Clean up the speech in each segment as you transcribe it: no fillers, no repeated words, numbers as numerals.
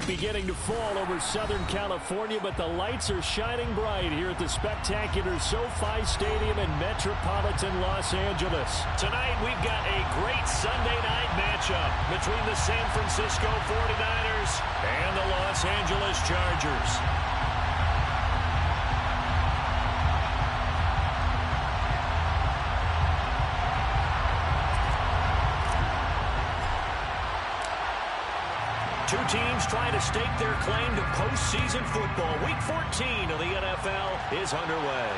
night beginning to fall over Southern California, but the lights are shining bright here at the spectacular SoFi Stadium in metropolitan Los Angeles. Tonight, we've got a great Sunday night matchup between the San Francisco 49ers and the Los Angeles Chargers. Two teams trying to stake their claim to postseason football. Week 14 of the NFL is underway.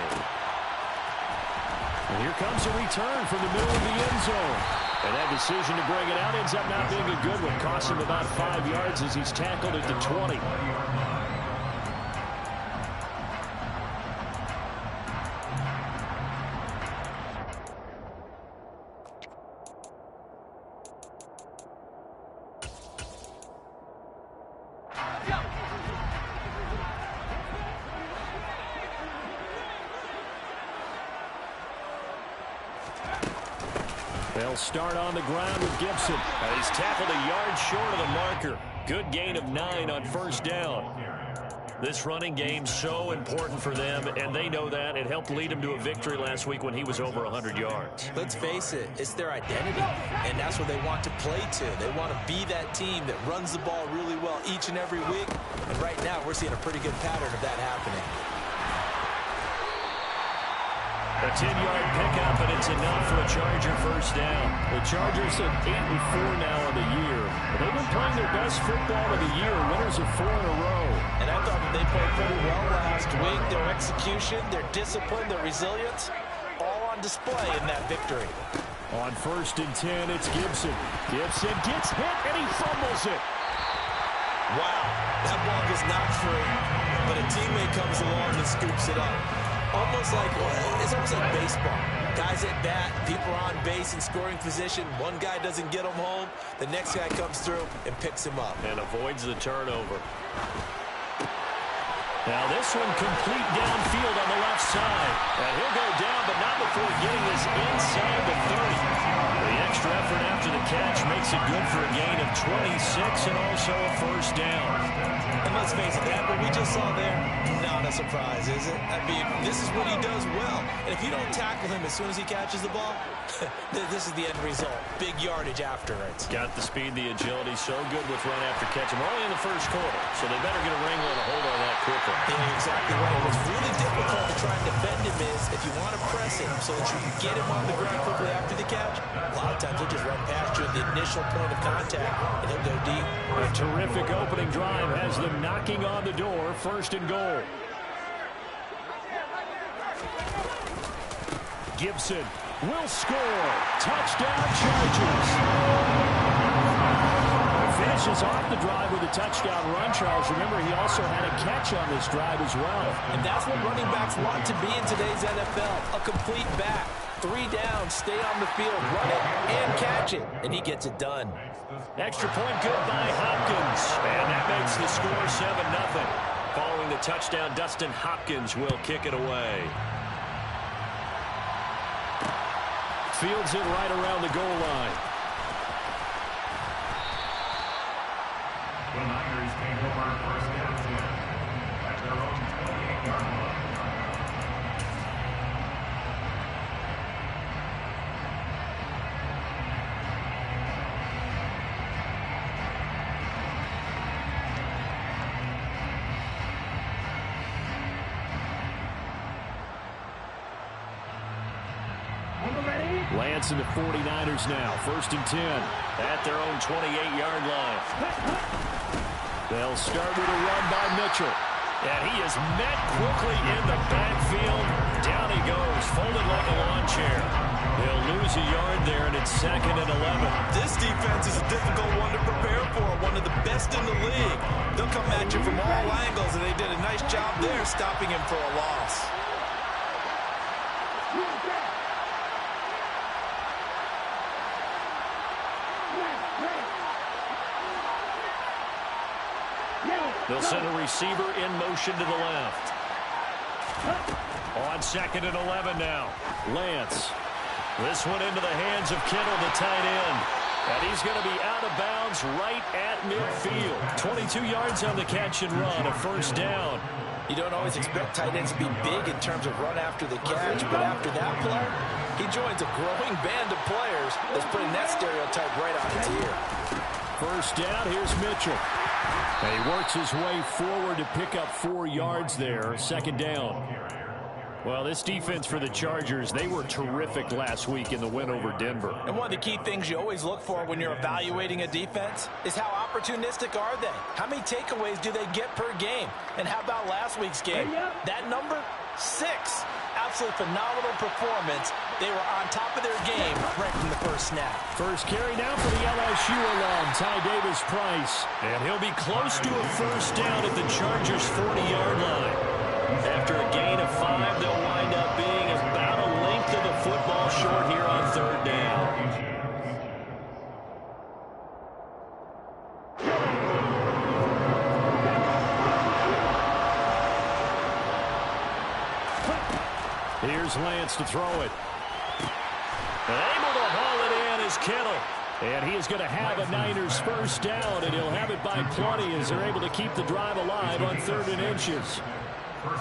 And here comes a return from the middle of the end zone. And that decision to bring it out ends up not being a good one. Costs him about 5 yards as he's tackled at the 20. They'll start on the ground with Gibson. He's tackled a yard short of the marker. Good gain of 9 on first down. This running game's so important for them, and they know that. It helped lead them to a victory last week when he was over 100 yards. Let's face it, it's their identity, and that's what they want to play to. They want to be that team that runs the ball really well each and every week, and right now we're seeing a pretty good pattern of that happening. A 10-yard pickup, and it's enough for a Charger first down. The Chargers at 8-4 now on the year. They've been playing their best football of the year, winners of 4 in a row. And I thought that they played pretty well last week. Their execution, their discipline, their resilience, all on display in that victory. On 1st and 10, it's Gibson. Gibson gets hit, and he fumbles it. Wow, that ball is not free, but a teammate comes along and scoops it up. It's almost like baseball. Guys at bat, people are on base in scoring position. One guy doesn't get him home. The next guy comes through and picks him up. And avoids the turnover. Now this one complete downfield on the left side. And he'll go down, but not before getting this inside the 30. The extra effort after the catch makes it good for a gain of 26 and also a first down. And let's face it, that what we just saw there, not a surprise, is it? I mean, this is what he does well. And if you don't tackle him as soon as he catches the ball, this is the end result. Big yardage after it. Got the speed, the agility, so good with run after catch. We're only in the first quarter, so they better get a wrangle and a hold on that quickly. Yeah, exactly right. What's really difficult to try and defend him is if you want to press him so that you can get him on the ground quickly after the catch, a lot of times he'll just run past you at the initial point of contact, and he'll go deep. A terrific opening drive has them knocking on the door, 1st and goal. Gibson will score. Touchdown, Chargers. Finishes off the drive with a touchdown run, Charles. Remember, he also had a catch on this drive as well. And that's what running backs want to be in today's NFL, a complete back. 3 down, stay on the field, run it, and catch it. And he gets it done. Extra point good by Hopkins. And that makes the score 7-0. Following the touchdown, Dustin Hopkins will kick it away. Fields it right around the goal line. The Niners came over first down at their own 28-yard line. Lance and the 49ers now. 1st and 10 at their own 28-yard line. They'll start with a run by Mitchell. And he is met quickly in the backfield. Down he goes, folded like a lawn chair. They'll lose a yard there, and it's 2nd and 11. This defense is a difficult one to prepare for, one of the best in the league. They'll come at you from all angles, and they did a nice job there stopping him for a loss. They'll send a receiver in motion to the left. On 2nd and 11 now. Lance. This one into the hands of Kittle, the tight end. And he's going to be out of bounds right at midfield. 22 yards on the catch and run, a first down. You don't always expect tight ends to be big in terms of run after the catch, but after that play, he joins a growing band of players that's putting that stereotype right on its ear. First down, here's Mitchell. And he works his way forward to pick up 4 yards there, second down. Well, this defense for the Chargers, they were terrific last week in the win over Denver. And one of the key things you always look for when you're evaluating a defense is how opportunistic are they? How many takeaways do they get per game? And how about last week's game? That number, 6. Absolutely phenomenal performance. They were on top of their game right from the first snap. First carry now for the LSU alum, Ty Davis-Price. And he'll be close to a first down at the Chargers' 40-yard line. After a gain of 5, they'll wind up being about a length of the football short here on third down. Here's Lance to throw it. And able to haul it in is Kittle. And he is going to have a Niners first down, and he'll have it by plenty as they're able to keep the drive alive on 3rd and inches.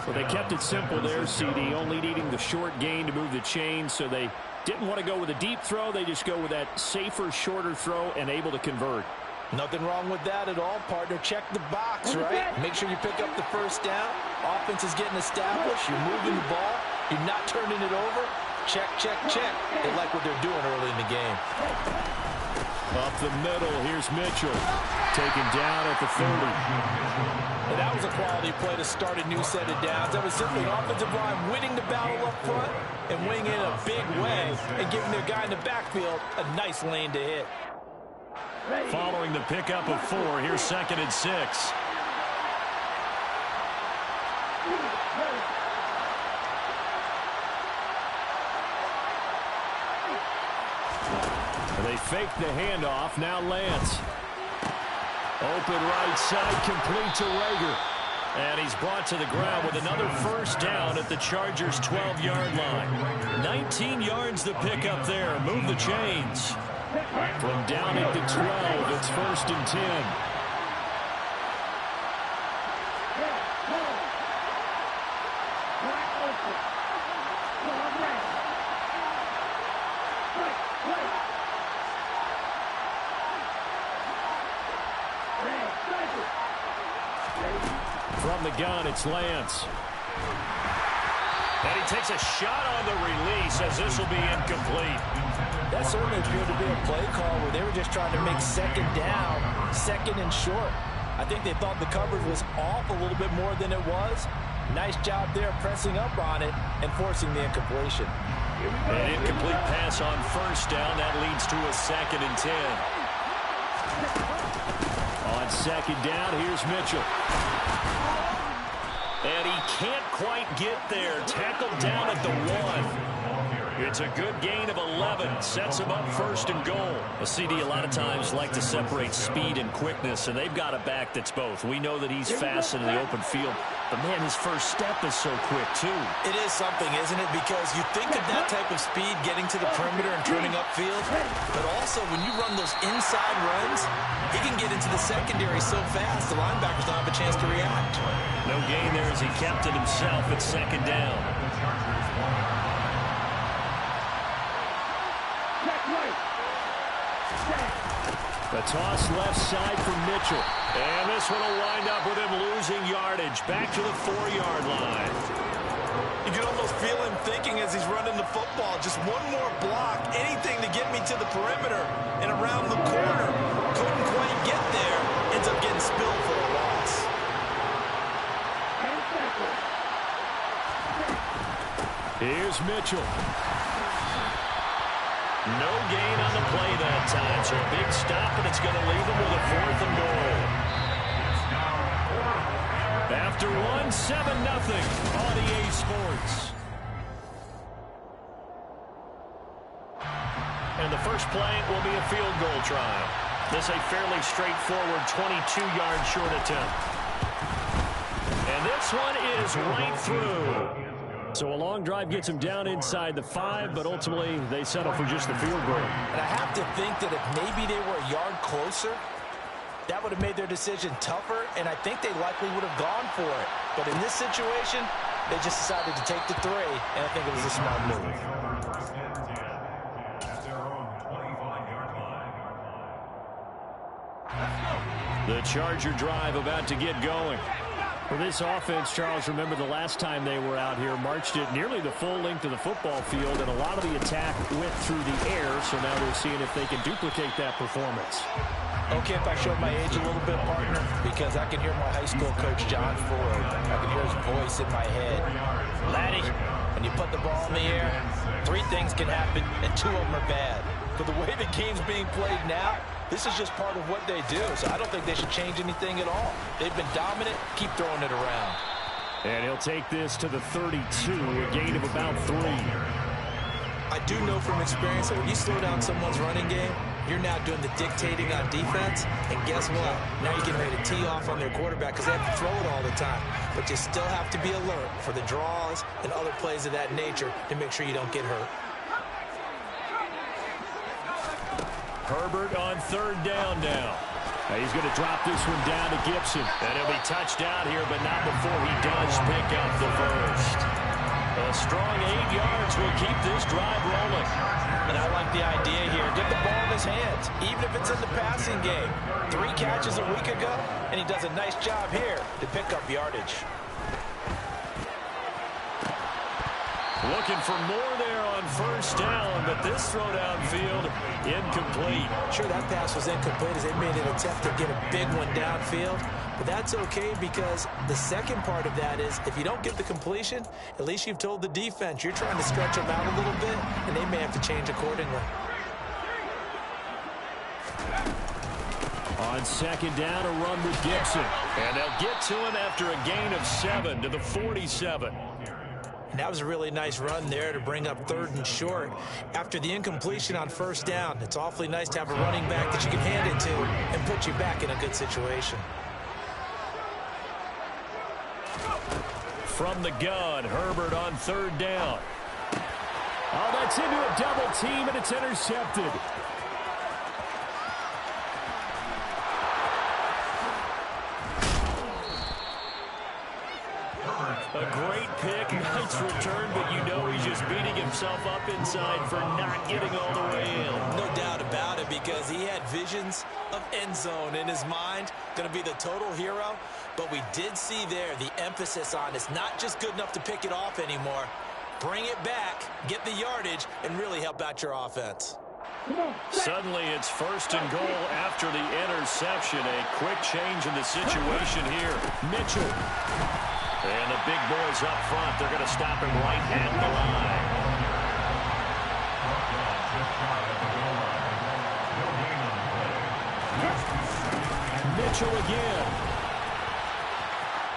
Well, they kept it simple there, CD, only needing the short gain to move the chain, so they didn't want to go with a deep throw. They just go with that safer, shorter throw and able to convert. Nothing wrong with that at all, partner. Check the box, right? Make sure you pick up the first down. Offense is getting established. You're moving the ball. You're not turning it over. Check, check, check. They like what they're doing early in the game. Up the middle, here's Mitchell. Taken down at the 30. And that was a quality play to start a new set of downs. That was simply an offensive line winning the battle up front and winning in a big way and giving their guy in the backfield a nice lane to hit. Following the pickup of 4, here's 2nd and 6. They fake the handoff. Now Lance. Open right side, complete to Rager. And he's brought to the ground with another first down at the Chargers' 12-yard line. 19 yards to pick up there. Move the chains. From down at the 12, it's 1st and 10. From the gun, it's Lance. And he takes a shot on the release as this will be incomplete. That certainly appeared to be a play call where they were just trying to make 2nd down, 2nd and short. I think they thought the coverage was off a little bit more than it was. Nice job there pressing up on it and forcing the incompletion. An incomplete pass on first down. That leads to a 2nd and 10. On 2nd down, here's Mitchell. And he can't quite get there. Tackled down at the 1. It's a good gain of 11. Sets him up 1st and goal. A CD a lot of times like to separate speed and quickness, and they've got a back that's both. We know that he's fast in the open field, but man, his first step is so quick too. It is something, isn't it? Because you think of that type of speed getting to the perimeter and turning upfield, but also when you run those inside runs, he can get into the secondary so fast the linebackers don't have a chance to react. No gain there as he kept it himself at 2nd down. The toss left side for Mitchell. And this one will wind up with him losing yardage. Back to the 4-yard line. You can almost feel him thinking as he's running the football. Just one more block, anything to get me to the perimeter and around the corner. Couldn't quite get there. Ends up getting spilled for a loss. Here's Mitchell. No gain on the play that time, so a big stop, and it's going to leave him with a 4th and goal. After 1, 7-0 on EA Sports. And the first play will be a field goal try. This a fairly straightforward 22-yard short attempt. And this one is right through. So a long drive gets them down inside the 5, but ultimately they settle for just the field goal. And I have to think that if maybe they were a yard closer, that would have made their decision tougher, and I think they likely would have gone for it. But in this situation, they just decided to take the 3, and I think it was a smart move. The Charger drive about to get going. For this offense, Charles, remember the last time they were out here, marched it nearly the full length of the football field, and a lot of the attack went through the air, so now they're seeing if they can duplicate that performance. Okay, if I show my age a little bit, partner, because I can hear my high school coach, John Ford. I can hear his voice in my head. Laddie, when you put the ball in the air, 3 things can happen, and 2 of them are bad. But the way the game's being played now, this is just part of what they do, so I don't think they should change anything at all. They've been dominant. Keep throwing it around. And he'll take this to the 32, a gain of about 3. I do know from experience that when you slow down someone's running game, you're now doing the dictating on defense, and guess what? Now you're getting ready to tee off on their quarterback because they have to throw it all the time. But you still have to be alert for the draws and other plays of that nature to make sure you don't get hurt. Herbert on 3rd down now. He's going to drop this one down to Gibson. And he'll be touched down here, but not before he does pick up the first. A strong 8 yards will keep this drive rolling. And I like the idea here. Get the ball in his hands, even if it's in the passing game. 3 catches a week ago, and he does a nice job here to pick up yardage. Looking for more there on 1st down, but this throw downfield incomplete. Sure, that pass was incomplete as they made an attempt to get a big one downfield. But that's okay because the second part of that is if you don't get the completion, at least you've told the defense you're trying to stretch them out a little bit, and they may have to change accordingly. On 2nd down, a run with Gibson. And they'll get to him after a gain of 7 to the 47. And that was a really nice run there to bring up 3rd and short. After the incompletion on 1st down, it's awfully nice to have a running back that you can hand it to and put you back in a good situation. From the gun, Herbert on 3rd down. Oh, that's into a double team, and it's intercepted. A great pick, nice return, but you know he's just beating himself up inside for not getting all the way in. No doubt about it, because he had visions of end zone in his mind, going to be the total hero. But we did see there the emphasis on it's not just good enough to pick it off anymore. Bring it back, get the yardage, and really help out your offense. Suddenly it's 1st and goal after the interception. A quick change in the situation here. Mitchell. And the big boys up front, they're going to stop him right at the line. Mitchell again.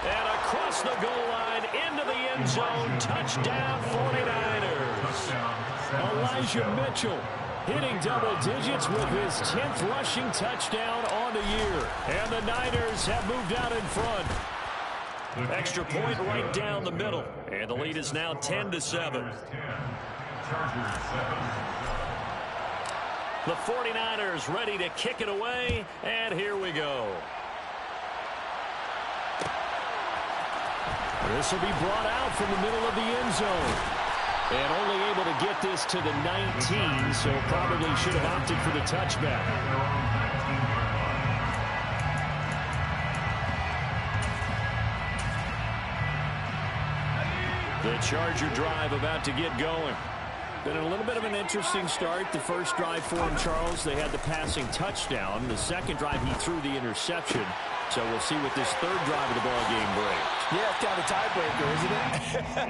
And across the goal line, into the end zone, touchdown 49ers. Elijah Mitchell hitting double digits with his 10th rushing touchdown on the year. And the Niners have moved out in front. Extra point right down the middle. And the lead is now 10-7. The 49ers ready to kick it away. And here we go. This will be brought out from the middle of the end zone. And only able to get this to the 19, so probably should have opted for the touchback. The Charger drive about to get going. Been a little bit of an interesting start. The first drive for him, Charles, they had the passing touchdown. The second drive, he threw the interception. So we'll see what this 3rd drive of the ball game brings. Yeah, it's kind of a tiebreaker, isn't it?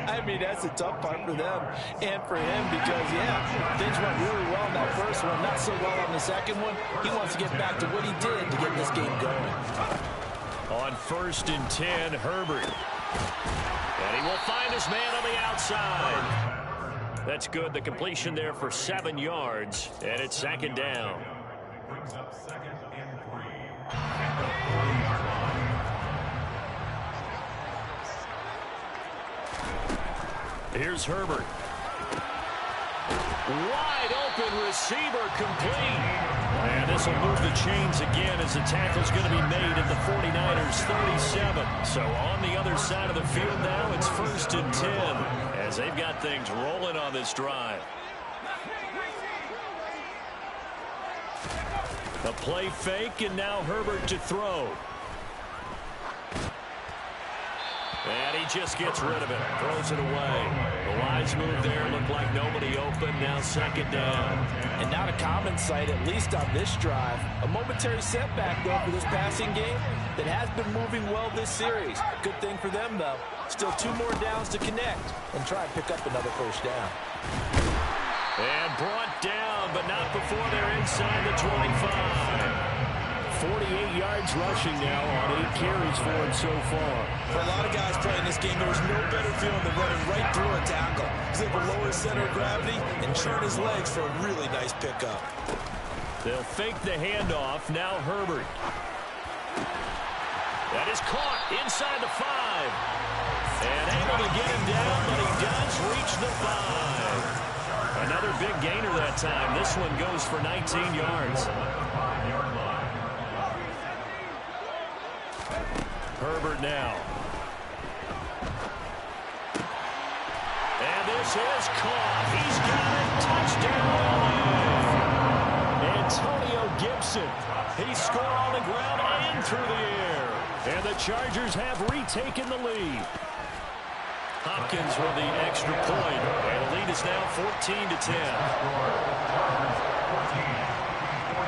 I mean, that's the tough part for them and for him because, yeah, things went really well in that first one, not so well on the second one. He wants to get back to what he did to get this game going. On 1st and 10, Herbert. And he will find his man on the outside. That's good. The completion there for 7 yards. And it's 2nd down. Brings up 2nd and 3. Here's Herbert. Wide open receiver complete. And this will move the chains again as the tackle's going to be made at the 49ers 37. So on the other side of the field now, it's 1st and 10 as they've got things rolling on this drive. A play fake, and now Herbert to throw. And he just gets rid of it, throws it away. The wise move there, looked like nobody open, now 2nd down. And not a common sight, at least on this drive. A momentary setback, though, for this passing game that has been moving well this series. Good thing for them, though. Still 2 more downs to connect and try and pick up another 1st down. And brought down, but not before they're inside the 25. 48 yards rushing now on 8 carries for him so far. For a lot of guys playing this game, there was no better feeling than running right through a tackle. He's able to lower his center of gravity and churn his legs for a really nice pickup. They'll fake the handoff. Now Herbert. That is caught inside the 5. And able to get him down, but he does reach the 5. Another big gainer that time. This one goes for 19 yards. Herbert now. And this is caught. He's got it. Touchdown. Antonio Gibson. He scored on the ground and through the air. And the Chargers have retaken the lead. Hopkins with the extra point. And the lead is now 14-10.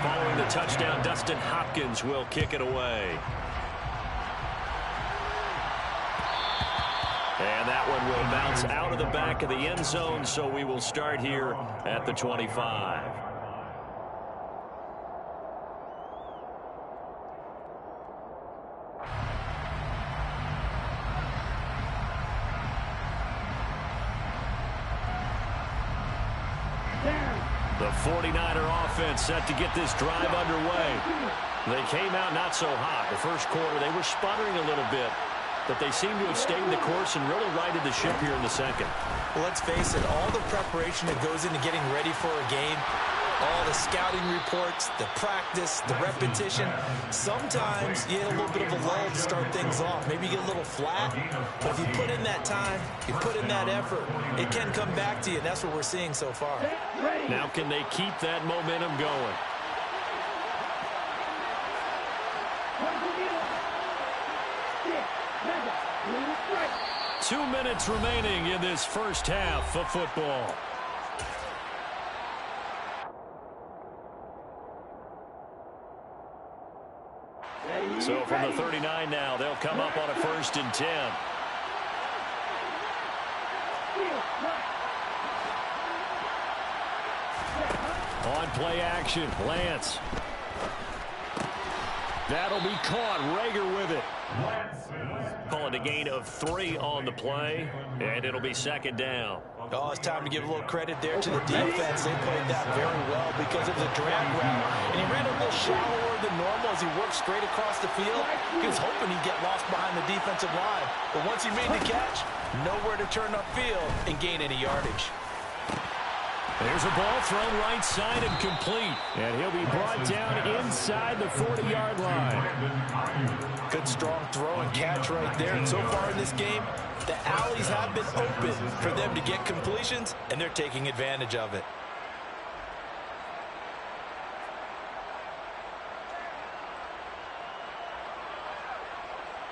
Following the touchdown, Dustin Hopkins will kick it away. And that one will bounce out of the back of the end zone, so we will start here at the 25. The 49er offense set to get this drive underway. They came out not so hot. The first quarter, they were sputtering a little bit, but they seem to have stayed the course and really righted the ship here in the second. Well, let's face it, all the preparation that goes into getting ready for a game, all the scouting reports, the practice, the repetition, sometimes you get a little bit of a lull to start things off. Maybe you get a little flat, but if you put in that time, you put in that effort, it can come back to you, and that's what we're seeing so far. Now can they keep that momentum going? Two minutes remaining in this first half of football. So from the 39 now, they'll come up on a 1st and 10. On play action, Lance. That'll be caught. Rager with it. Calling a gain of 3 on the play, and it'll be 2nd down. Oh, it's time to give a little credit there to the defense. They played that very well because it was a drag route. And he ran a little shallower than normal as he worked straight across the field. He was hoping he'd get lost behind the defensive line. But once he made the catch, nowhere to turn upfield and gain any yardage. There's a ball thrown right side and complete. And he'll be brought down inside the 40-yard line. Good strong throw and catch right there. And so far in this game, the alleys have been open for them to get completions, and they're taking advantage of it.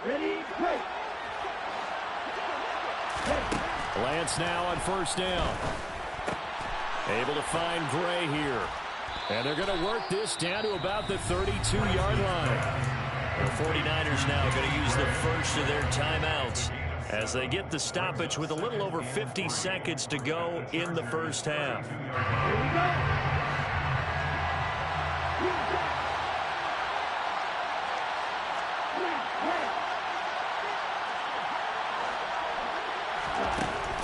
Ready, play. Lance now on 1st down. Able to find Gray here. And they're going to work this down to about the 32-yard line. The 49ers now going to use the first of their timeouts as they get the stoppage with a little over 50 seconds to go in the first half. Here we go.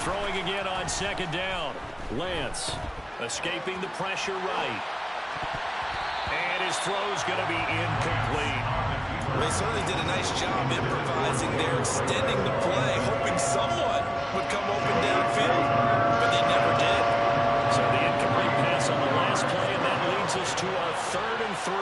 Throwing again on 2nd down. Lance escaping the pressure right. And his throw's going to be incomplete. They certainly did a nice job improvising there, extending the play, hoping someone would come open downfield, but they never did. So the incomplete pass on the last play, and that leads us to our 3rd and 3.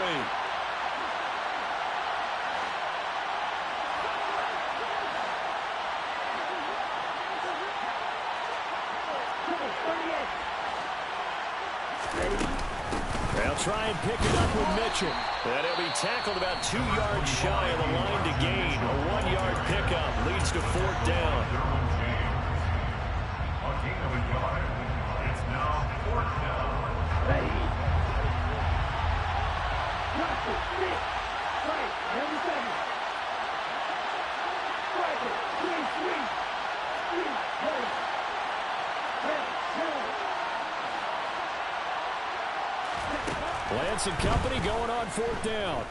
They'll try and pick it up with Mitchell. And he'll be tackled about 2 yards shy of the line to gain. A 1-yard pickup leads to 4th down. It's now 4th down. Ready. Drop it. Stick. Right. Every second. Strike it. Swing. Swing. Swing. Hold. Ready. Hold. Lance and company going on 4th down.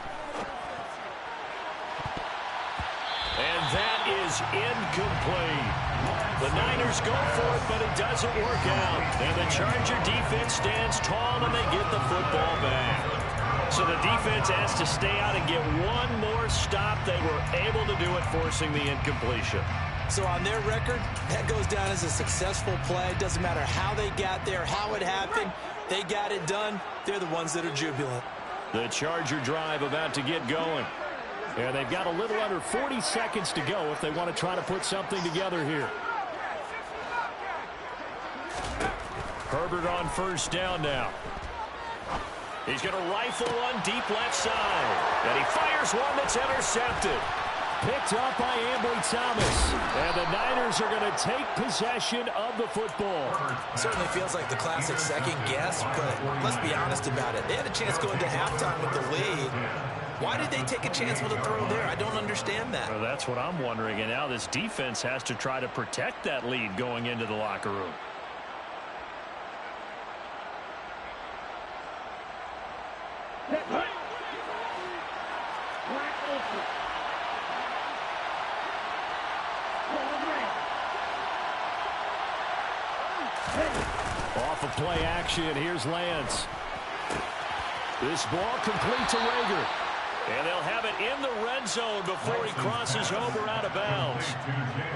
And that is incomplete. The Niners go for it, but it doesn't work out. And the Charger defense stands tall, and they get the football back. So the defense has to stay out and get one more stop. They were able to do it, forcing the incompletion. So on their record, that goes down as a successful play. Doesn't matter how they got there, how it happened. They got it done. They're the ones that are jubilant. The Charger drive about to get going. And they've got a little under 40 seconds to go if they want to try to put something together here. Herbert on 1st down now. He's going to rifle one deep left side. And he fires one that's intercepted. Picked up by Ambry Thomas. And the Niners are going to take possession of the football. Certainly feels like the classic second guess, but let's be honest about it. They had a chance going to halftime with the lead. Why did they take a chance with a throw there? I don't understand that. Well, that's what I'm wondering. And now this defense has to try to protect that lead going into the locker room. Off of play action, here's Lance. This ball complete to Rager. And they'll have it in the red zone before he crosses over out of bounds.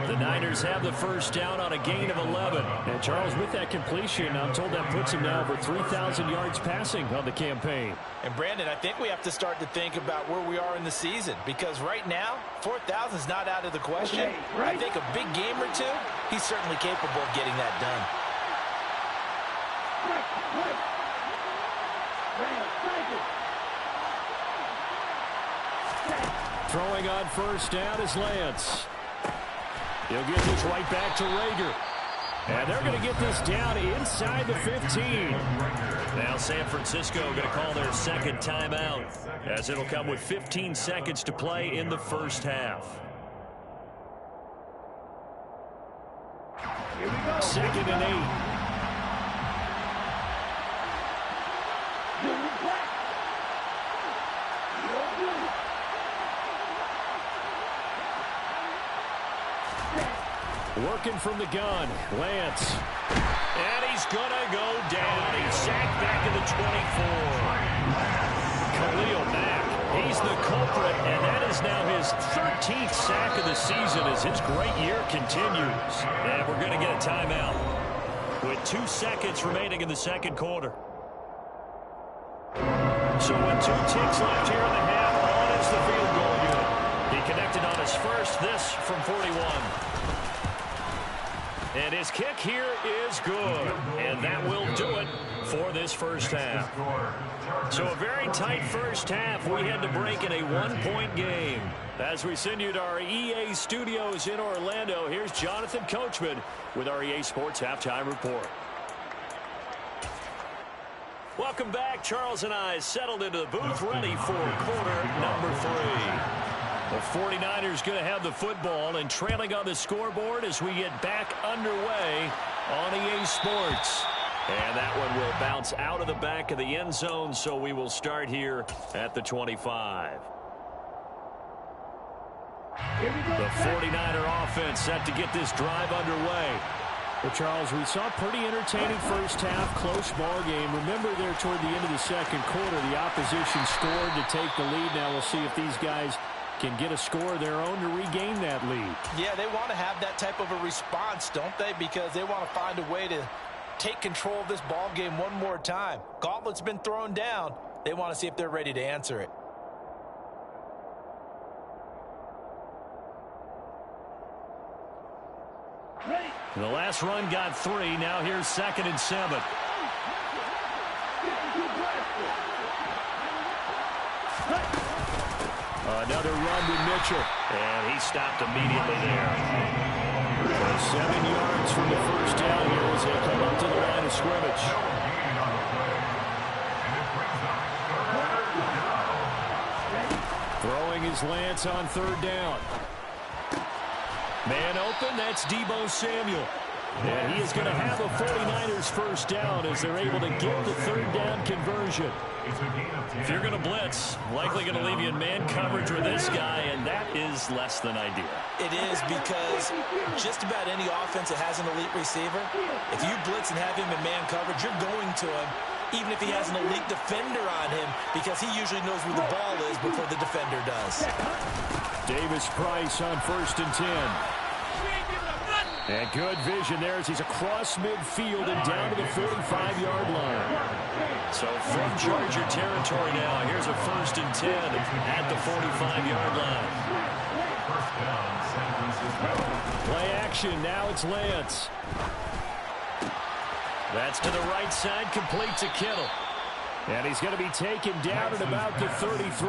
The Niners have the 1st down on a gain of 11. And Charles, with that completion, I'm told that puts him now over 3,000 yards passing on the campaign. And Brandon, I think we have to start to think about where we are in the season, because right now 4,000 is not out of the question. Okay, right. I think a big game or two, he's certainly capable of getting that done. Throwing on 1st down is Lance. He'll get this right back to Rager. And they're going to get this down inside the 15. Now San Francisco going to call their 2nd timeout, as it'll come with 15 seconds to play in the 1st half. 2nd and 8. Working from the gun, Lance. And he's going to go down. He's sacked back at the 24. Khalil Mack, he's the culprit, and that is now his 13th sack of the season as his great year continues. And we're going to get a timeout with 2 seconds remaining in the 2nd quarter. So with 2 ticks left here in the half, on is the field goal unit. He connected on his first, this from 41. And his kick here is good. And that will do it for this 1st half. So a very tight 1st half. We had to break in a 1-point game. As we send you to our EA studios in Orlando, here's Jonathan Coachman with our EA Sports Halftime Report. Welcome back. Charles and I settled into the booth, ready for quarter number 3. The 49ers going to have the football and trailing on the scoreboard as we get back underway on EA Sports. And that one will bounce out of the back of the end zone, so we will start here at the 25. The 49er offense set to get this drive underway. Well, Charles, we saw a pretty entertaining 1st half, close ball game. Remember there toward the end of the 2nd quarter, the opposition scored to take the lead. Now we'll see if these guys can get a score of their own to regain that lead. Yeah, they want to have that type of a response, don't they? Because they want to find a way to take control of this ball game one more time. Gauntlet's been thrown down. They want to see if they're ready to answer it. The last run got 3. Now here's 2nd and 7. Another run with Mitchell. And he stopped immediately there. So 7 yards from the first down here as they come up to the line of scrimmage. Throwing is Lance on 3rd down. Man open, that's Deebo Samuel. And he is going to have a 49ers first down as they're able to get the 3rd down conversion. If you're going to blitz, likely going to leave you in man coverage with this guy, and that is less than ideal. It is, because just about any offense that has an elite receiver, if you blitz and have him in man coverage, you're going to him, even if he has an elite defender on him, because he usually knows where the ball is before the defender does. Davis Price on 1st and 10. And good vision there as he's across midfield and down to the 45-yard line. So from Charger territory now, here's a 1st and 10 at the 45-yard line. Play action, now it's Lance. That's to the right side, complete to Kittle. And he's going to be taken down at about the 33.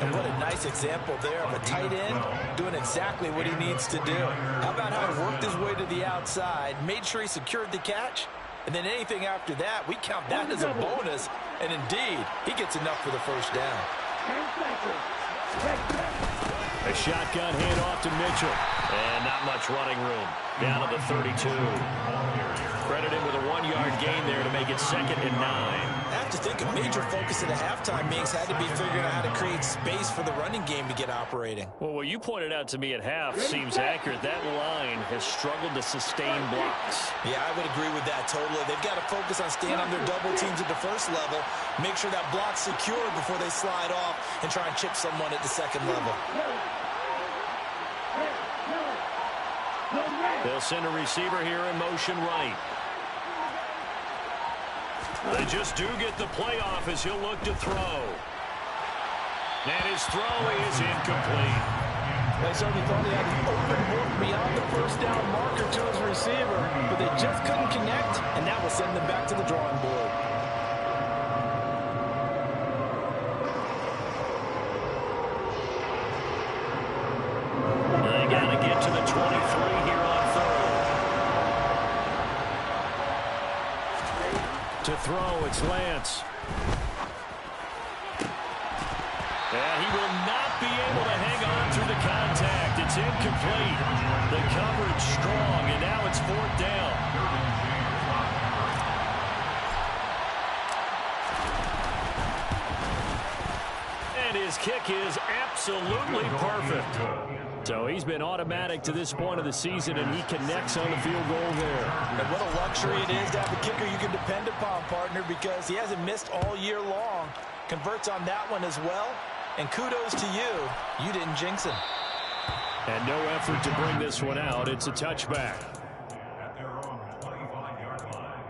And what a nice example there of a tight end doing exactly what he needs to do. How about how he worked his way to the outside, made sure he secured the catch, and then anything after that, we count that as a bonus. And indeed, he gets enough for the first down. A shotgun handoff to Mitchell. And not much running room. Down to the 32. Credited with a 1-yard gain there to make it 2nd and 9. I have to think a major focus at the halftime, Minks, had to be figuring out how to create space for the running game to get operating. Well, what you pointed out to me at half seems accurate. That line has struggled to sustain blocks. Yeah, I would agree with that totally. They've got to focus on staying on their double teams at the first level, make sure that block's secure before they slide off and try and chip someone at the second level. They'll send a receiver here in motion right. They just do get the playoff as he'll look to throw. And his throw is incomplete. They certainly thought he had an open look beyond the first down marker to his receiver, but they just couldn't connect, and that will send them back to the drawing board. They got to get to the 23 here on 3rd. To throw, it's Lance. And he will not be able to hang on through the contact. It's incomplete. The coverage strong, and now it's 4th down. And his kick is absolutely perfect. So he's been automatic to this point of the season, and he connects on the field goal there. And what a luxury it is to have a kicker you can depend upon, partner, because he hasn't missed all year long. Converts on that one as well. And kudos to you. You didn't jinx him. And no effort to bring this one out. It's a touchback. At their own 25-yard line.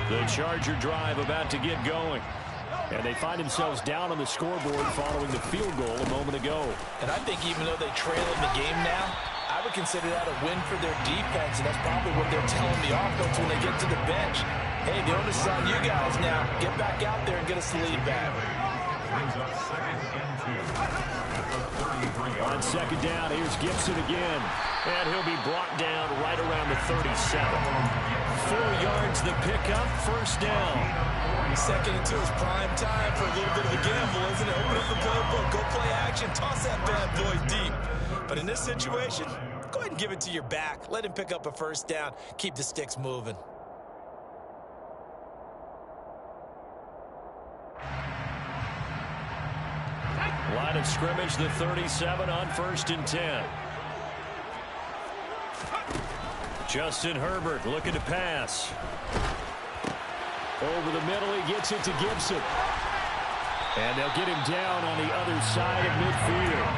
The Charger drive about to get going. And they find themselves down on the scoreboard following the field goal a moment ago. And I think even though they trail in the game now, I would consider that a win for their defense, and that's probably what they're telling the offense when they get to the bench. Hey, the onus is on you guys now. Get back out there and get us the lead back. Brings up 2nd and 2. On 2nd down, here's Gibson again. And he'll be brought down right around the 37. 4 yards the pickup, first down. 2nd and 2 is prime time for a little bit of a gamble, isn't it? Open up the playbook, go play action, toss that bad boy deep. But in this situation, go ahead and give it to your back. Let him pick up a first down. Keep the sticks moving. Line of scrimmage, the 37 on 1st and 10. Justin Herbert looking to pass. Over the middle, he gets it to Gibson. And they'll get him down on the other side of midfield.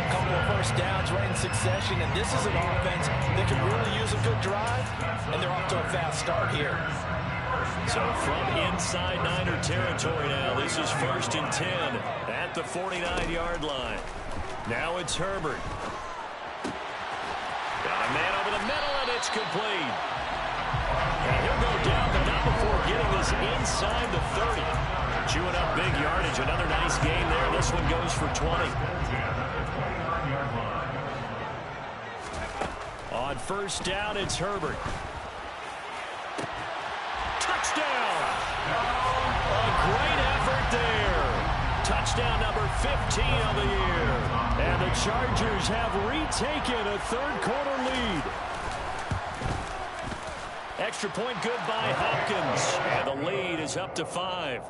A couple of first downs right in succession, and this is an offense that can really use a good drive, and they're off to a fast start here. So from inside Niner territory now, this is 1st and 10 at the 49-yard line. Now it's Herbert. Got a man over the middle, and it's complete. And he'll go down, but not before getting this inside the 30. Chewing up big yardage. Another nice gain there. This one goes for 20. On first down, it's Herbert. Touchdown! A great effort there. Touchdown number 15 of the year. And the Chargers have retaken a third-quarter lead. Extra point good by Hopkins. And the lead is up to 5.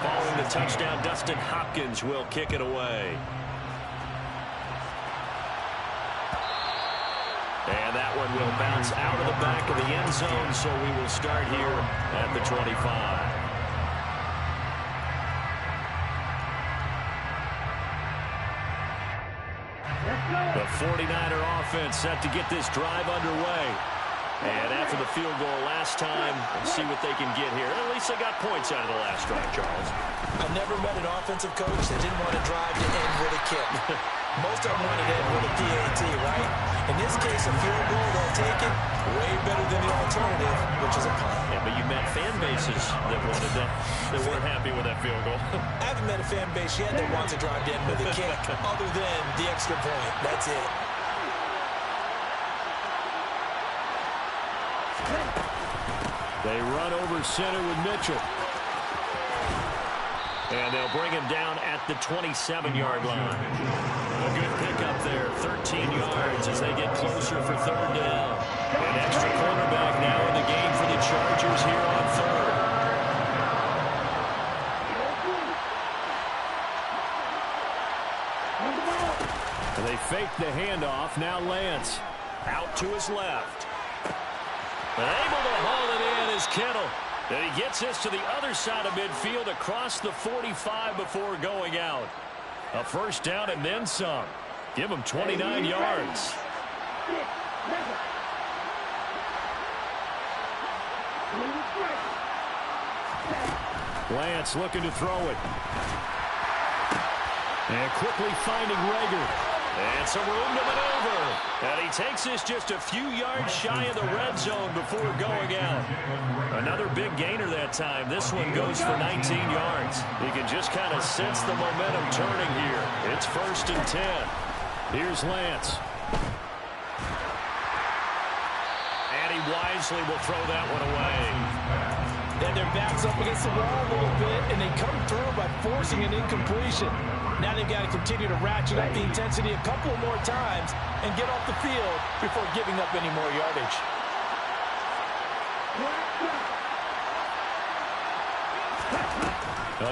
Following the touchdown, Dustin Hopkins will kick it away. And that one will bounce out of the back of the end zone, so we will start here at the 25. The 49er offense set to get this drive underway. And after the field goal last time, we'll see what they can get here. At least they got points out of the last drive, Charles. I've never met an offensive coach that didn't want to drive to end with a kick. Most of them wanted to end with a PAT, right? In this case, a field goal, they'll take it. Way better than the alternative, which is a punt. Yeah, but you met fan bases that wanted that, that weren't happy with that field goal. I haven't met a fan base yet that wants to drive to end with a kick, other than the extra point. That's it. They run over center with Mitchell. And they'll bring him down at the 27-yard line. A good pickup there, 13 yards as they get closer for third down. An extra cornerback now in the game for the Chargers here on third. And they fake the handoff. Now Lance out to his left. And able to haul it in is Kittle. And he gets this to the other side of midfield across the 45 before going out. A first down and then some. Give him 29 yards. Lance looking to throw it. And quickly finding Rager. And some room to maneuver. And he takes this just a few yards shy of the red zone before going out. Another big gainer that time. This one goes for 19 yards. You can just kind of sense the momentum turning here. It's 1st and 10. Here's Lance. And he wisely will throw that one away. Then their back's up against the wall a little bit, and they come through by forcing an incompletion. Now they've got to continue to ratchet up the intensity a couple more times and get off the field before giving up any more yardage.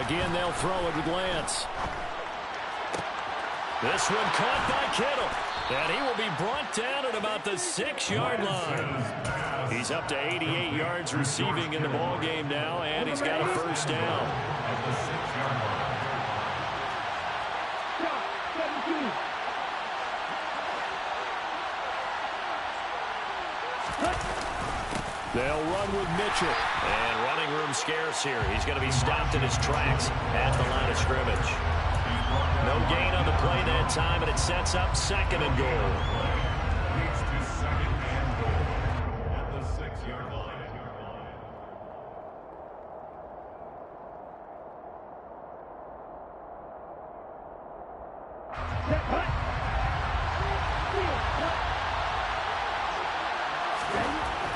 Again, they'll throw it with Lance. This one caught by Kittle. And he will be brought down at about the 6-yard line. He's up to 88 yards receiving in the ballgame now, and he's got a first down. They'll run with Mitchell. And running room scarce here. He's going to be stopped in his tracks at the line of scrimmage. No gain on the play that time, and it sets up 2nd and goal. At the 6-yard line.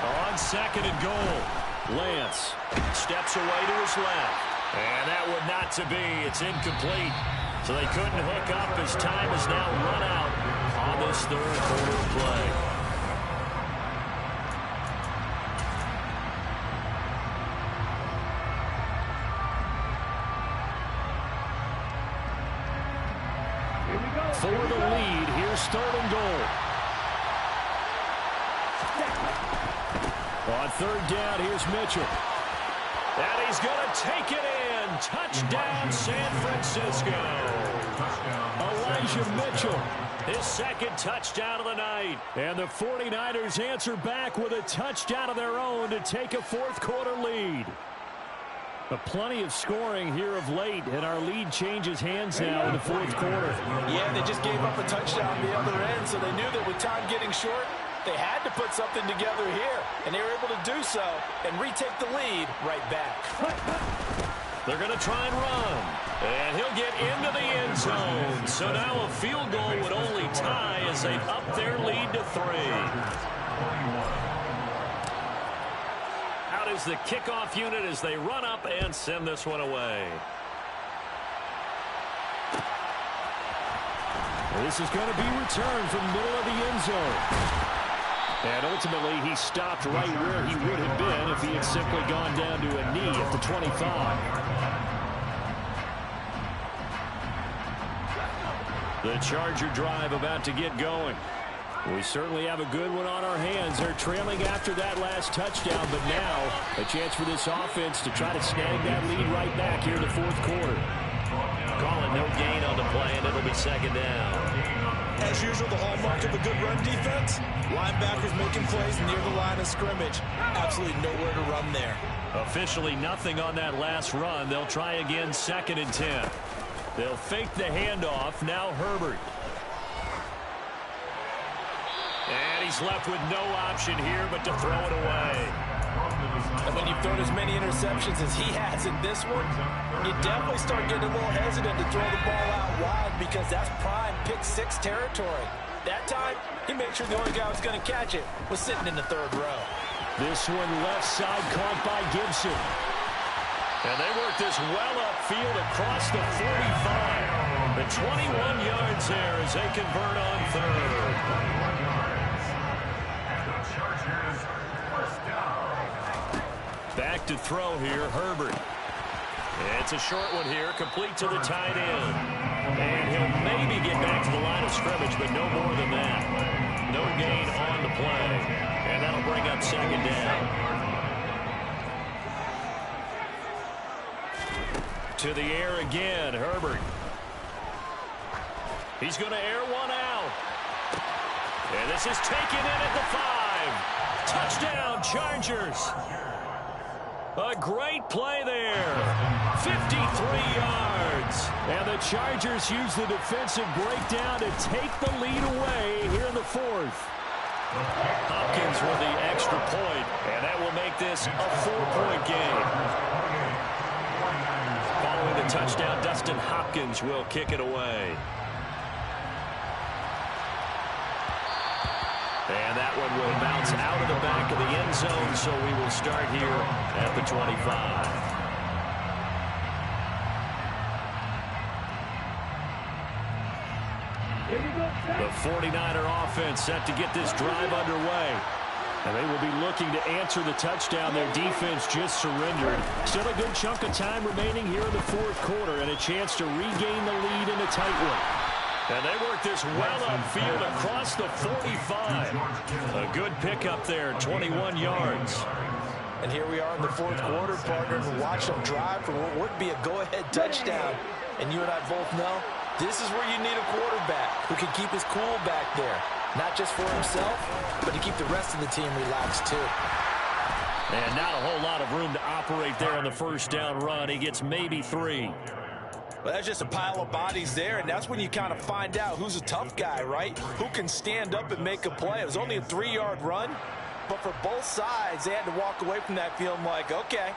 On 2nd and goal, Lance steps away to his left. And that would not to be. It's incomplete. So they couldn't hook up as time has now run out on this third quarter play. For the lead, here's 3rd and goal. On third down, here's Mitchell. And he's going to take it in. Touchdown, San Francisco. Elijah Mitchell, his second touchdown of the night. And the 49ers answer back with a touchdown of their own to take a fourth-quarter lead. Plenty of scoring here of late, and our lead changes hands now in the fourth quarter. Yeah, they just gave up a touchdown on the other end, so they knew that with time getting short, they had to put something together here, and they were able to do so and retake the lead right back. They're going to try and run, and he'll get into the end zone. So now a field goal would only tie as they've upped their lead to 3. Out is the kickoff unit as they run up and send this one away. This is going to be returned from the middle of the end zone. And ultimately, he stopped right where he would have been if he had simply gone down to a knee at the 25. The Charger drive about to get going. We certainly have a good one on our hands. They're trailing after that last touchdown, but now a chance for this offense to try to snag that lead right back here in the fourth quarter. Calling no gain on the play, and it'll be second down. As usual, the hallmark of a good run defense, linebackers making plays near the line of scrimmage. Absolutely nowhere to run there. Officially nothing on that last run. They'll try again, 2nd and 10. They'll fake the handoff. Now Herbert. And he's left with no option here but to throw it away. And when you've thrown as many interceptions as he has in this one, you definitely start getting a little hesitant to throw the ball out wide because that's prime pick-6 territory. That time, he made sure the only guy who was going to catch it was sitting in the third row. This one left side caught by Gibson. And they work this well upfield across the 45. The 21 yards there as they convert on third. Back to throw here, Herbert. It's a short one here, complete to the tight end. And he'll maybe get back to the line of scrimmage, but no more than that. No gain on the play. And that'll bring up second down. To the air again, Herbert. He's going to air one out. And this is taken in at the 5. Touchdown, Chargers. A great play there. 53 yards. And the Chargers use the defensive breakdown to take the lead away here in the fourth. Hopkins with the extra point, and that will make this a 4-point game. Following the touchdown, Dustin Hopkins will kick it away. And that one will bounce out of the back of the end zone, so we will start here at the 25. The 49er offense set to get this drive underway. And they will be looking to answer the touchdown their defense just surrendered. Still a good chunk of time remaining here in the fourth quarter and a chance to regain the lead in a tight one. And they work this well upfield across the 45. A good pickup there, 21 yards. And here we are in the fourth quarter, partner, and watch them drive for what would be a go-ahead touchdown. And you and I both know this is where you need a quarterback who can keep his cool back there. Not just for himself, but to keep the rest of the team relaxed too. And not a whole lot of room to operate there on the first down run. He gets maybe 3. Well, that's just a pile of bodies there, and that's when you kind of find out who's a tough guy, right? Who can stand up and make a play. It was only a 3-yard run, but for both sides, they had to walk away from that feeling like, okay,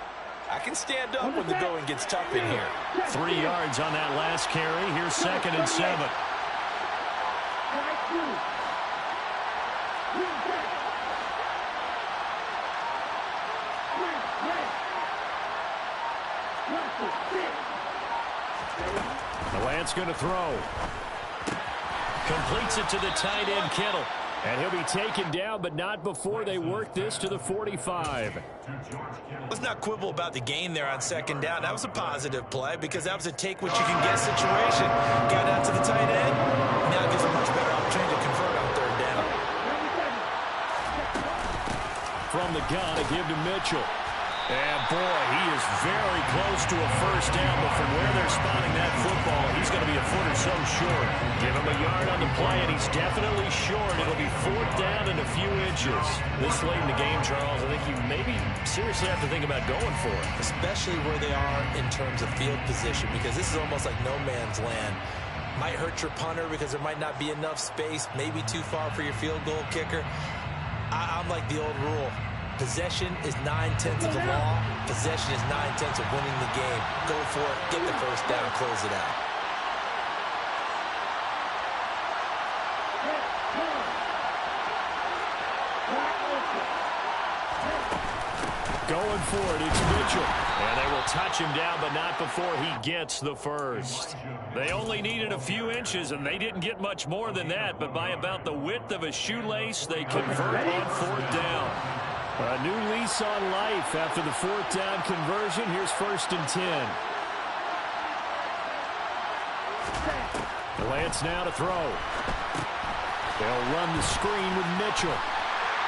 I can stand up when the going gets tough in here. 3 yards on that last carry. Here's 2nd and 7. Lance going to throw. Completes it to the tight end, Kittle. And he'll be taken down, but not before they work this to the 45. Let's not quibble about the gain there on 2nd down. That was a positive play because that was a take-what-you-can-get situation. Got out to the tight end. Now it gives a much better opportunity to convert on 3rd down. From from the gun to give to Mitchell. And, boy, he is very close to a first down, but from where they're spotting that football, he's going to be a foot or so short. Give him a yard on the play, and he's definitely short. It'll be 4th down and a few inches. This late in the game, Charles, I think you maybe seriously have to think about going for it. Especially where they are in terms of field position, because this is almost like no man's land. Might hurt your punter because there might not be enough space, maybe too far for your field goal kicker. I'm like the old rule. Possession is 9/10 of the law. Possession is 9/10 of winning the game. Go for it. Get the first down. Close it out. Going for it, it's Mitchell. And they will touch him down, but not before he gets the first. They only needed a few inches, and they didn't get much more than that, but by about the width of a shoelace, they convert on 4th down. A new lease on life after the 4th down conversion. Here's 1st and 10. Lance now to throw. They'll run the screen with Mitchell.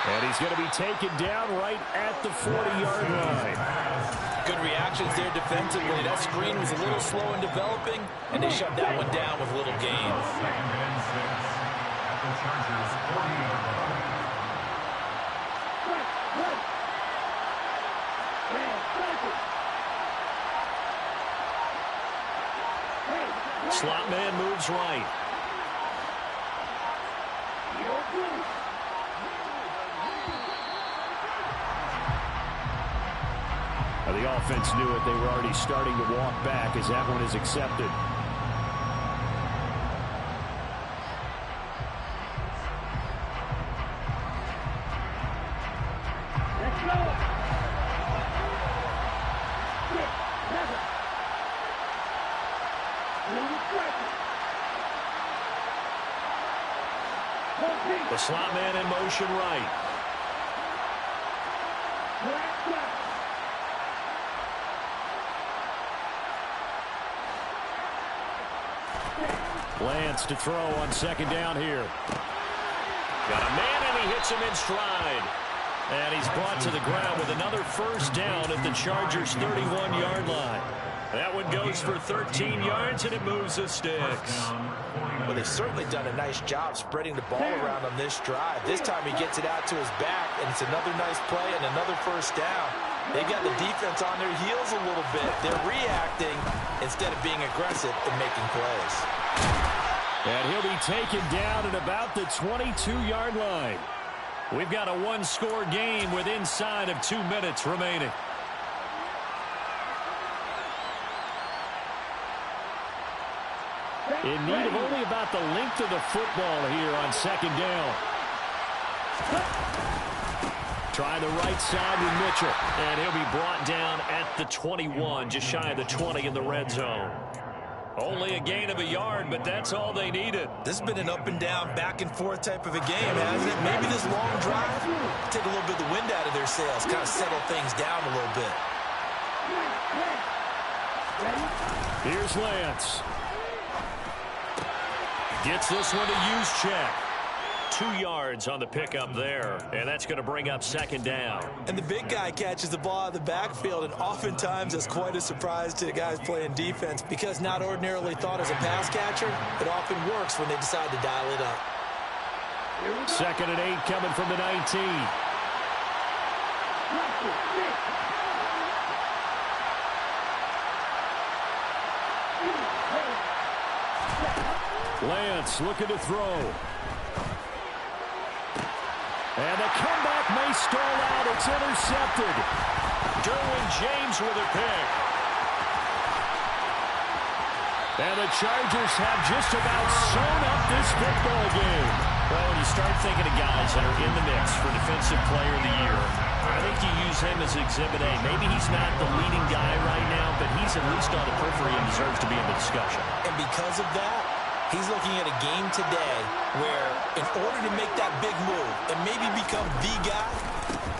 And he's going to be taken down right at the 40-yard line. Good reactions there defensively. That screen was a little slow in developing, and they shut that one down with little gain. 2nd and 6 at the Chargers' 40-yard line. Slot man moves right. The offense knew it. They were already starting to walk back as that one is accepted. Let's go. The slot man in motion right. Lance to throw on 2nd down here. Got a man, and he hits him in stride. And he's brought to the ground with another first down at the Chargers' 31-yard line. That one goes for 13 yards, and it moves the sticks. Well, they've certainly done a nice job spreading the ball around on this drive. This time he gets it out to his back, and it's another nice play and another first down. They've got the defense on their heels a little bit. They're reacting instead of being aggressive and making plays. And he'll be taken down at about the 22-yard line. We've got a one-score game with inside of 2 minutes remaining. In need of only about the length of the football here on 2nd down. Try the right side with Mitchell. And he'll be brought down at the 21, just shy of the 20 in the red zone. Only a gain of a yard, but that's all they needed. This has been an up-and-down, back-and-forth type of a game, hasn't it? Maybe this long drive take a little bit of the wind out of their sails, kind of settle things down a little bit. Here's Lance. Gets this one to use check. 2 yards on the pickup there, and that's going to bring up 2nd down. And the big guy catches the ball out of the backfield, and oftentimes it's quite a surprise to the guys playing defense because not ordinarily thought as a pass catcher, it often works when they decide to dial it up. 2nd and 8 coming from the 19. Lance looking to throw. And the comeback may stall out. It's intercepted. Derwin James with a pick. And the Chargers have just about sewn up this football game. Well, when you start thinking of guys that are in the mix for Defensive Player of the Year, I think you use him as Exhibit A. Maybe he's not the leading guy right now, but he's at least on the periphery and deserves to be in the discussion. And because of that, he's looking at a game today where in order to make that big move and maybe become the guy,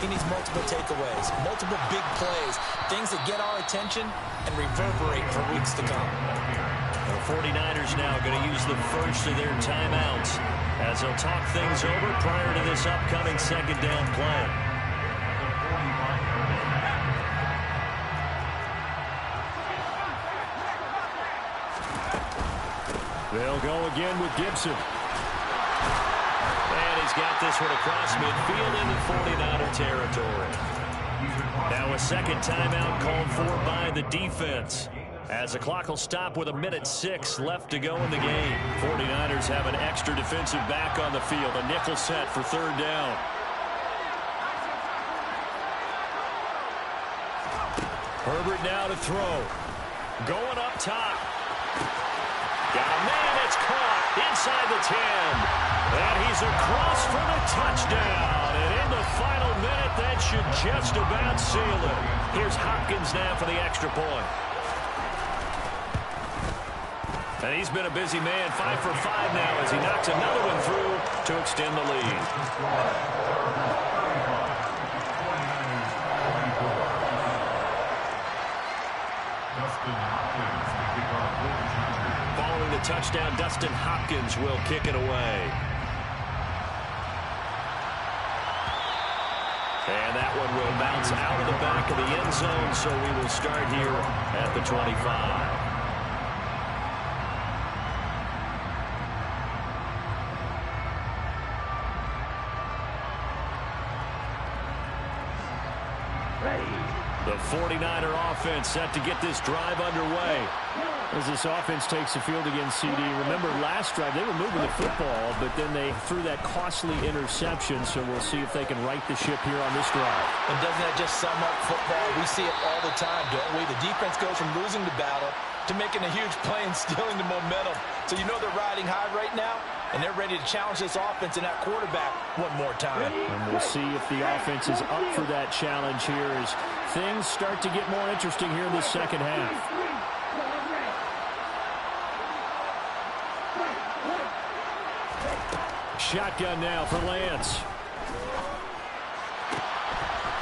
he needs multiple takeaways, multiple big plays, things that get our attention and reverberate for weeks to come. The 49ers now going to use the first of their timeouts as they'll talk things over prior to this upcoming 2nd down play. They'll go again with Gibson. And he's got this one across midfield into 49er territory. Now a second timeout called for by the defense, as the clock will stop with 1:06 left to go in the game. 49ers have an extra defensive back on the field. A nickel set for third down. Herbert now to throw. Going up top. Got a man, it's caught inside the 10. And he's across for the touchdown. And in the final minute, that should just about seal it. Here's Hopkins now for the extra point. And he's been a busy man, 5 for 5 now as he knocks another one through to extend the lead. Following the touchdown, Dustin Hopkins will kick it away. And that one will bounce out of the back of the end zone, so we will start here at the 25. The 49er offense set to get this drive underway. As this offense takes the field against CD. Remember, last drive, they were moving the football, but then they threw that costly interception, so we'll see if they can right the ship here on this drive. And doesn't that just sum up football? We see it all the time, don't we? The defense goes from losing the battle to making a huge play and stealing the momentum. So you know they're riding high right now, and they're ready to challenge this offense and that quarterback one more time. And we'll see if the offense is up for that challenge here as things start to get more interesting here in the second half. Shotgun now for Lance.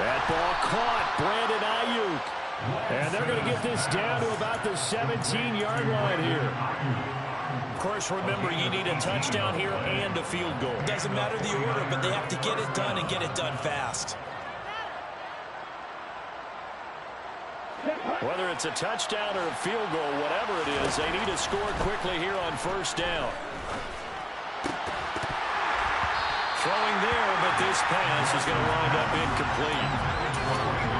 That ball caught. Brandon Ayuk. And they're going to get this down to about the 17-yard line here. Of course, remember, you need a touchdown here and a field goal. Doesn't matter the order, but they have to get it done and get it done fast. Whether it's a touchdown or a field goal, whatever it is, they need to score quickly here on first down. Throwing there, but this pass is going to wind up incomplete.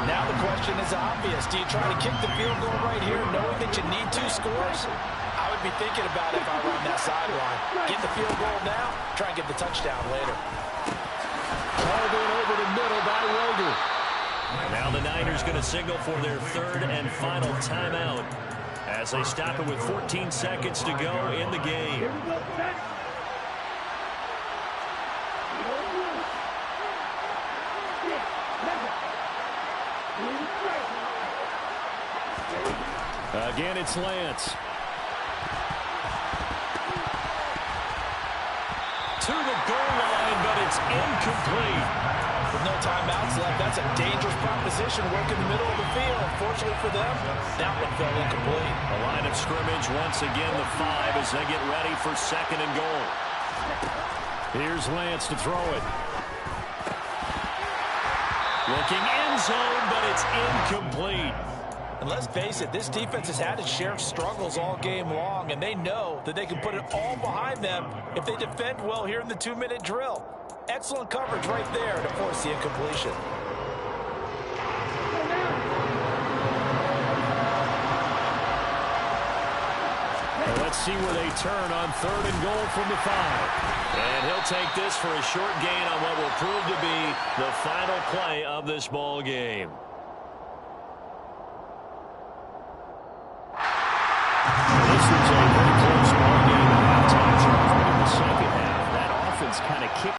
Now the question is obvious. Do you try to kick the field goal right here knowing that you need 2 scores? I would be thinking about it if I were on that sideline. Get the field goal now, try and get the touchdown later. Called in over the middle by Roger. Now the Niners going to signal for their third and final timeout as they stop it with 14 seconds to go in the game. Again, it's Lance. To the goal line, but it's incomplete. With no timeouts left, that's a dangerous proposition. Work in the middle of the field. Unfortunately for them, that one fell incomplete. A line of scrimmage, once again, the 5 as they get ready for second and goal. Here's Lance to throw it. Looking end zone, but it's incomplete. And let's face it, this defense has had its share of struggles all game long, and they know that they can put it all behind them if they defend well here in the 2-minute drill. Excellent coverage right there to force the incompletion. Well, let's see where they turn on third and goal from the 5. And he'll take this for a short gain on what will prove to be the final play of this ball game. This was a very close ball game at halftime, but in the second half, that offense kind of kicked